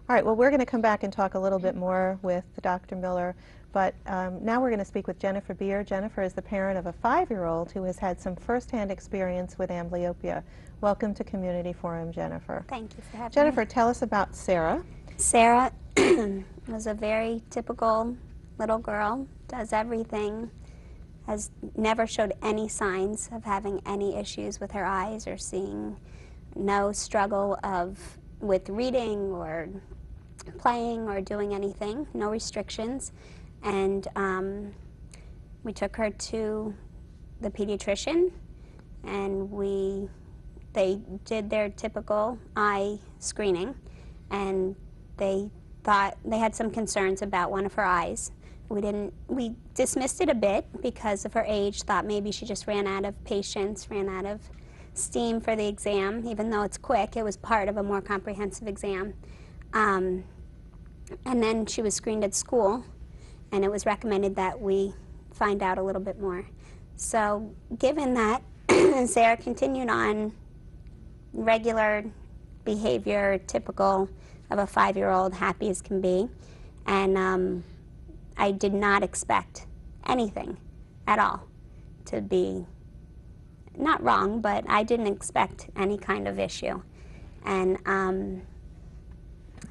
All right, well, we're going to come back and talk a little bit more with Dr. Miller, but now we're going to speak with Jennifer Beer. Jennifer is the parent of a 5-year-old who has had some firsthand experience with amblyopia. Welcome to Community Forum, Jennifer. Thank you for having me. Jennifer, tell us about Sarah. Sarah was a very typical little girl, does everything, has never showed any signs of having any issues with her eyes or seeing, no struggle with reading or playing or doing anything, no restrictions. And we took her to the pediatrician, and they did their typical eye screening, and they thought they had some concerns about one of her eyes. We dismissed it a bit because of her age, thought maybe she just ran out of patience, ran out of steam for the exam. Even though it's quick, it was part of a more comprehensive exam. And then she was screened at school, and it was recommended that we find out a little bit more. So given that, Sarah continued on regular behavior, typical of a 5-year-old, happy as can be, and I did not expect anything at all to be, not wrong, but I didn't expect any kind of issue. And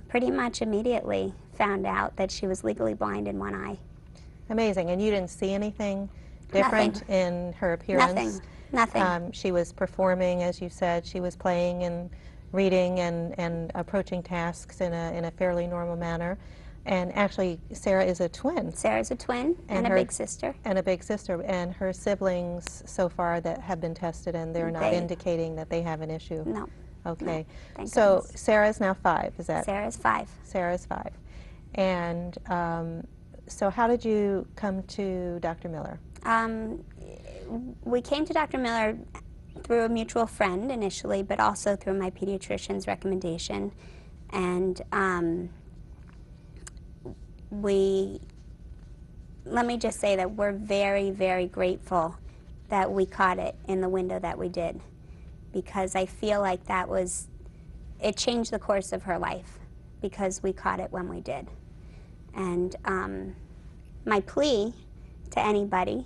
pretty much immediately found out that she was legally blind in one eye. Amazing. And you didn't see anything different Nothing. in her appearance? Nothing. She was performing, as you said. She was playing and reading and approaching tasks in a fairly normal manner. And actually, Sarah is a twin. Sarah's a twin and a big sister. And a big sister. And her siblings so far that have been tested, and they're not indicating that they have an issue? No. Okay. No, so goodness. Sarah's now 5, is that? Sarah's 5. Sarah's 5. And so how did you come to Dr. Miller? We came to Dr. Miller through a mutual friend initially, but also through my pediatrician's recommendation. And let me just say that we're very, very grateful that we caught it in the window that we did, because I feel like it changed the course of her life because we caught it when we did. And my plea to anybody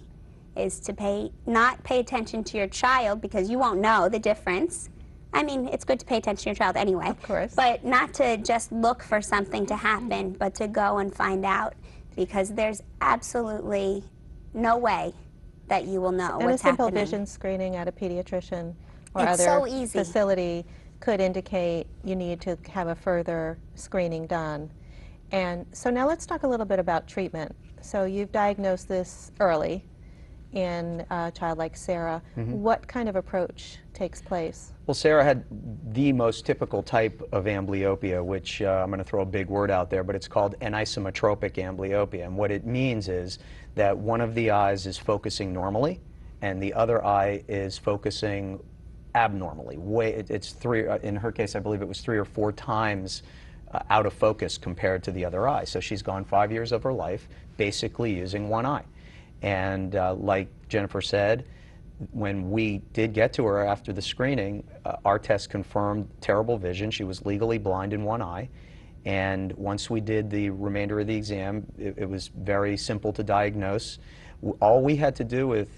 is to not pay attention to your child, because you won't know the difference. I mean, it's good to pay attention to your child anyway. Of course. But not to just look for something to happen, but to go and find out, because there's absolutely no way that you will know what's happening. And a simple vision screening at a pediatrician or It's other so easy. facility could indicate you need to have a further screening done. And so now let's talk a little bit about treatment. So you've diagnosed this early in a child like Sarah. What kind of approach takes place? Well, Sarah had the most typical type of amblyopia, which I'm going to throw a big word out there, but it's called anisometropic amblyopia. And what it means is that one of the eyes is focusing normally, and the other eye is focusing abnormally. It's in her case, I believe it was 3 or 4 times out of focus compared to the other eye. So she's gone 5 years of her life basically using one eye. And like Jennifer said, when we did get to her after the screening, our test confirmed terrible vision. She was legally blind in one eye. And once we did the remainder of the exam, it was very simple to diagnose. All we had to do with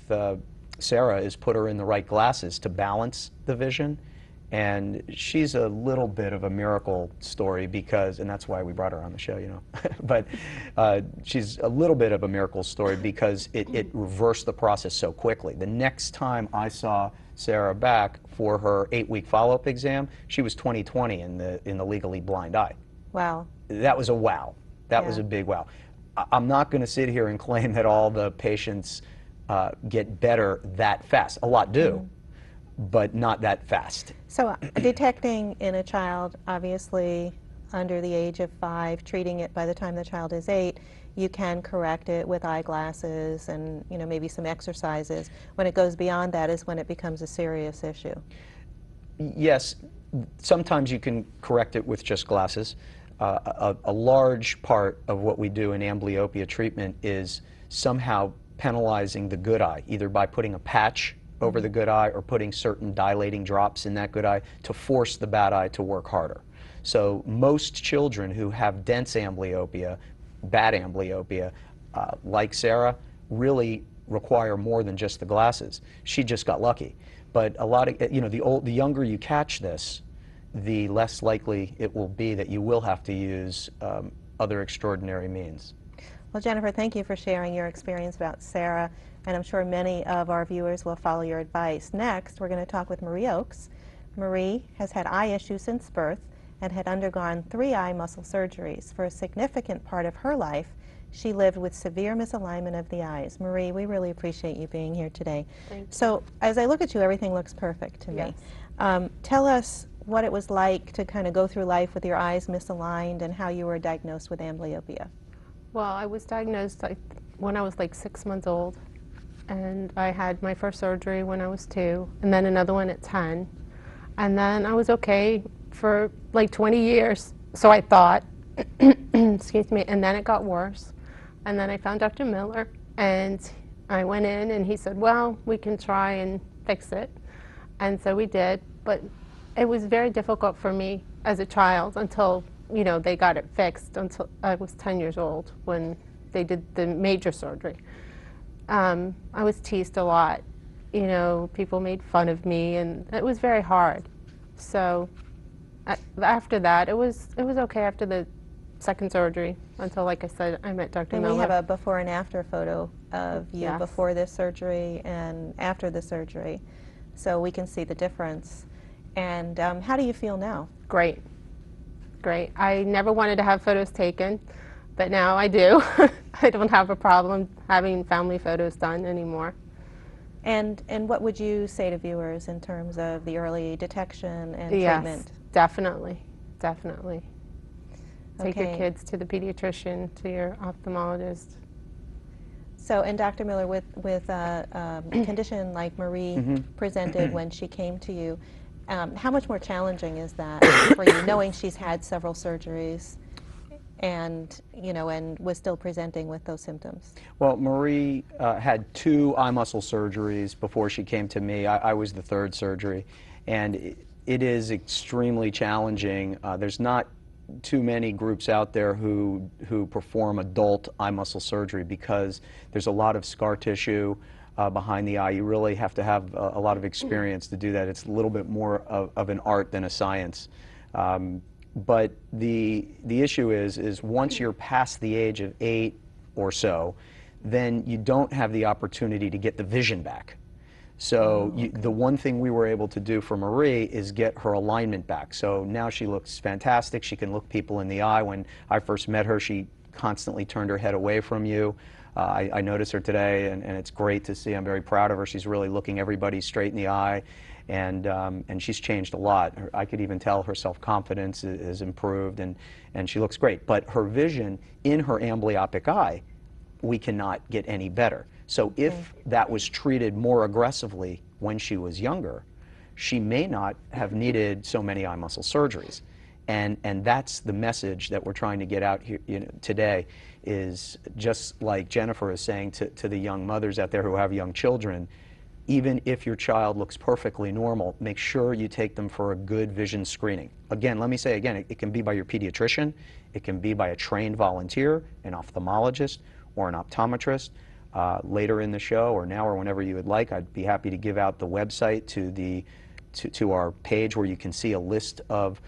Sarah is put her in the right glasses to balance the vision. And she's a little bit of a miracle story because, and that's why we brought her on the show, you know. But she's a little bit of a miracle story because it reversed the process so quickly. The next time I saw Sarah back for her 8-week follow-up exam, she was 20/20 in the legally blind eye. Wow. That was a wow. That was a big wow. I'm not going to sit here and claim that all the patients get better that fast. A lot do. But not that fast. So detecting in a child, obviously under the age of 5, treating it by the time the child is 8, you can correct it with eyeglasses and maybe some exercises. When it goes beyond that is when it becomes a serious issue. Yes, sometimes you can correct it with just glasses. A large part of what we do in amblyopia treatment is somehow penalizing the good eye, either by putting a patch over the good eye or putting certain dilating drops in that good eye to force the bad eye to work harder. So most children who have dense amblyopia, bad amblyopia, like Sarah, really require more than just the glasses. She just got lucky. But a lot of, you know, the younger you catch this, the less likely it will be that you will have to use other extraordinary means. Well, Jennifer, thank you for sharing your experience about Sarah, and I'm sure many of our viewers will follow your advice. Next, we're going to talk with Marie Oakes. Marie has had eye issues since birth and had undergone 3 eye muscle surgeries. For a significant part of her life, she lived with severe misalignment of the eyes. Marie, we really appreciate you being here today. Thank you. So, as I look at you, everything looks perfect to me. Yes. Tell us what it was like to kind of go through life with your eyes misaligned and how you were diagnosed with amblyopia. Well, I was diagnosed when I was like 6 months old, and I had my first surgery when I was 2, and then another one at 10. And then I was okay for like 20 years, so I thought, excuse me, and then it got worse. And then I found Dr. Miller, and I went in, and he said, well, we can try and fix it. And so we did, but it was very difficult for me as a child until, you know, they got it fixed, until I was 10 years old when they did the major surgery. I was teased a lot. You know, people made fun of me, and it was very hard. So after that, it was okay after the second surgery until, like I said, I met Dr. And Miller. we have a before and after photo of you Yes. before this surgery and after the surgery, so we can see the difference. And how do you feel now? Great. Great. I never wanted to have photos taken, but now I do. I don't have a problem having family photos done anymore. And what would you say to viewers in terms of the early detection and Yes, treatment? definitely. Definitely. Take your Okay. kids to the pediatrician, to your ophthalmologist. So, and Dr. Miller, with a condition like Marie presented when she came to you, how much more challenging is that for you, knowing she's had several surgeries and, you know, and was still presenting with those symptoms? Well, Marie had 2 eye muscle surgeries before she came to me. I was the 3rd surgery, and it is extremely challenging. There's not too many groups out there who perform adult eye muscle surgery because there's a lot of scar tissue behind the eye. You really have to have a lot of experience to do that. It's a little bit more of an art than a science. But the issue is once you're past the age of 8 or so, then you don't have the opportunity to get the vision back. So the one thing we were able to do for Marie is get her alignment back. So now she looks fantastic. She can look people in the eye. When I first met her, she constantly turned her head away from you. I noticed her today, and it's great to see. I'm very proud of her. She's really looking everybody straight in the eye, and she's changed a lot. I could even tell her self-confidence is improved, and she looks great. But her vision in her amblyopic eye, we cannot get any better. So if that was treated more aggressively when she was younger, she may not have needed so many eye muscle surgeries. And that's the message that we're trying to get out here, you know, today, is just like Jennifer is saying to the young mothers out there who have young children, even if your child looks perfectly normal, make sure you take them for a good vision screening. Again, let me say again, it can be by your pediatrician, it can be by a trained volunteer, an ophthalmologist, or an optometrist. Later in the show, or now, or whenever you would like, I'd be happy to give out the website to our page where you can see a list of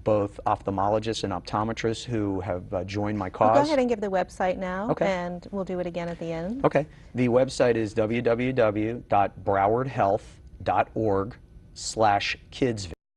both ophthalmologists and optometrists who have joined my cause. Well, go ahead and give the website now, Okay. and we'll do it again at the end. Okay. The website is www.browardhealth.org/kidsvision.